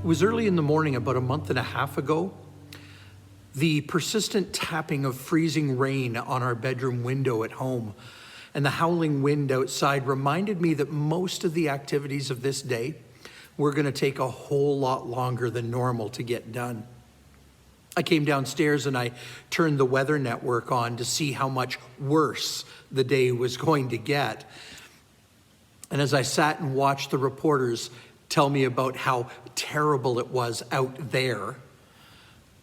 It was early in the morning, about a month and a half ago. The persistent tapping of freezing rain on our bedroom window at home and the howling wind outside reminded me that most of the activities of this day were going to take a whole lot longer than normal to get done. I came downstairs and I turned the weather network on to see how much worse the day was going to get. And as I sat and watched the reporters tell me about how terrible it was out there,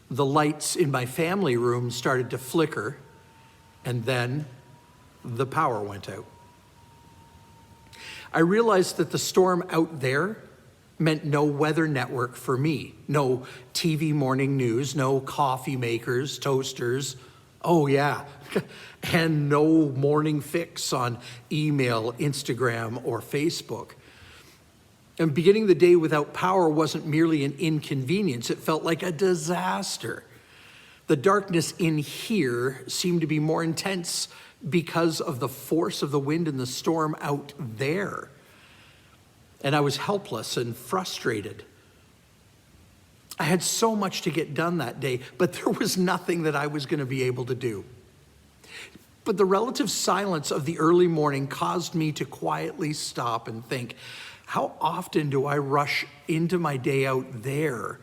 the lights in my family room started to flicker, and then the power went out. I realized that the storm out there meant no weather network for me, no TV morning news, no coffee makers, toasters, oh yeah, and no morning fix on email, Instagram, or Facebook. And beginning the day without power wasn't merely an inconvenience, it felt like a disaster. The darkness in here seemed to be more intense because of the force of the wind and the storm out there. And I was helpless and frustrated. I had so much to get done that day, but there was nothing that I was going to be able to do. But the relative silence of the early morning caused me to quietly stop and think, how often do I rush into my day out there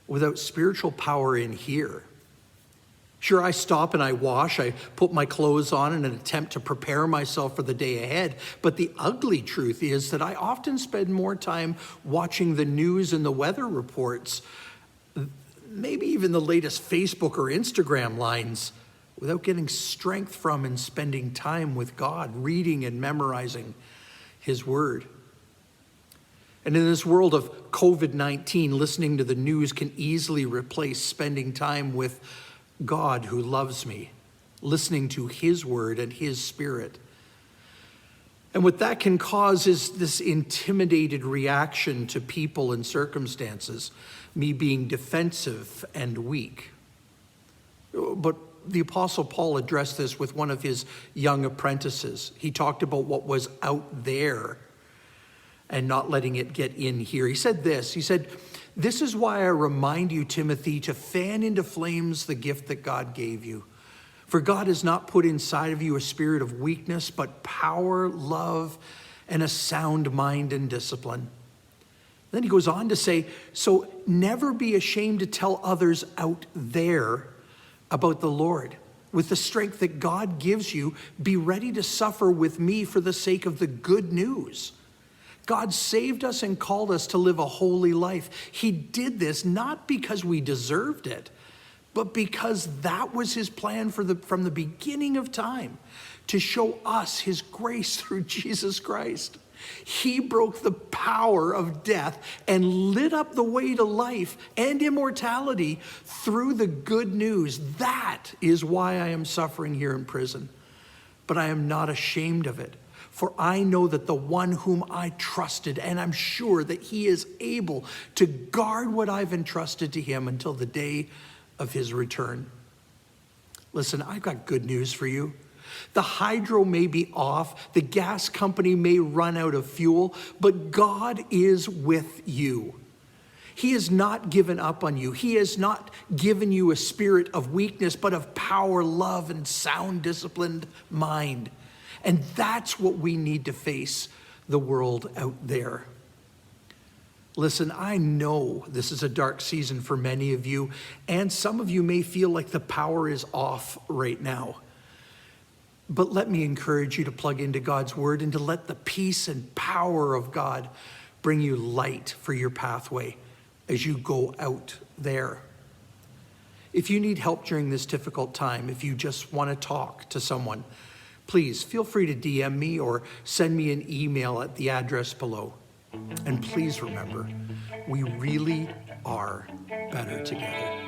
without spiritual power in here? Sure, I stop and I wash, I put my clothes on in an attempt to prepare myself for the day ahead, but the ugly truth is that I often spend more time watching the news and the weather reports, maybe even the latest Facebook or Instagram lines, without getting strength from and spending time with God, reading and memorizing His Word. And in this world of COVID-19, listening to the news can easily replace spending time with God who loves me, listening to His Word and His Spirit. And what that can cause is this intimidated reaction to people and circumstances, me being defensive and weak. But the Apostle Paul addressed this with one of his young apprentices. He talked about what was out there and not letting it get in here. He said this, "This is why I remind you, Timothy, to fan into flames the gift that God gave you. For God has not put inside of you a spirit of weakness, but power, love, and a sound mind and discipline." Then he goes on to say, "So never be ashamed to tell others out there about the Lord. With the strength that God gives you, be ready to suffer with me for the sake of the good news. God saved us and called us to live a holy life. He did this not because we deserved it, but because that was His plan from the beginning of time, to show us His grace through Jesus Christ. He broke the power of death and lit up the way to life and immortality through the good news. That is why I am suffering here in prison. But I am not ashamed of it. For I know that the one whom I trusted, and I'm sure that He is able to guard what I've entrusted to Him until the day of His return." Listen, I've got good news for you. The hydro may be off, the gas company may run out of fuel, but God is with you. He has not given up on you. He has not given you a spirit of weakness, but of power, love, and sound, disciplined mind. And that's what we need to face the world out there. Listen, I know this is a dark season for many of you, and some of you may feel like the power is off right now. But let me encourage you to plug into God's Word and to let the peace and power of God bring you light for your pathway as you go out there. If you need help during this difficult time, if you just want to talk to someone, please feel free to DM me or send me an email at the address below. And please remember, we really are better together.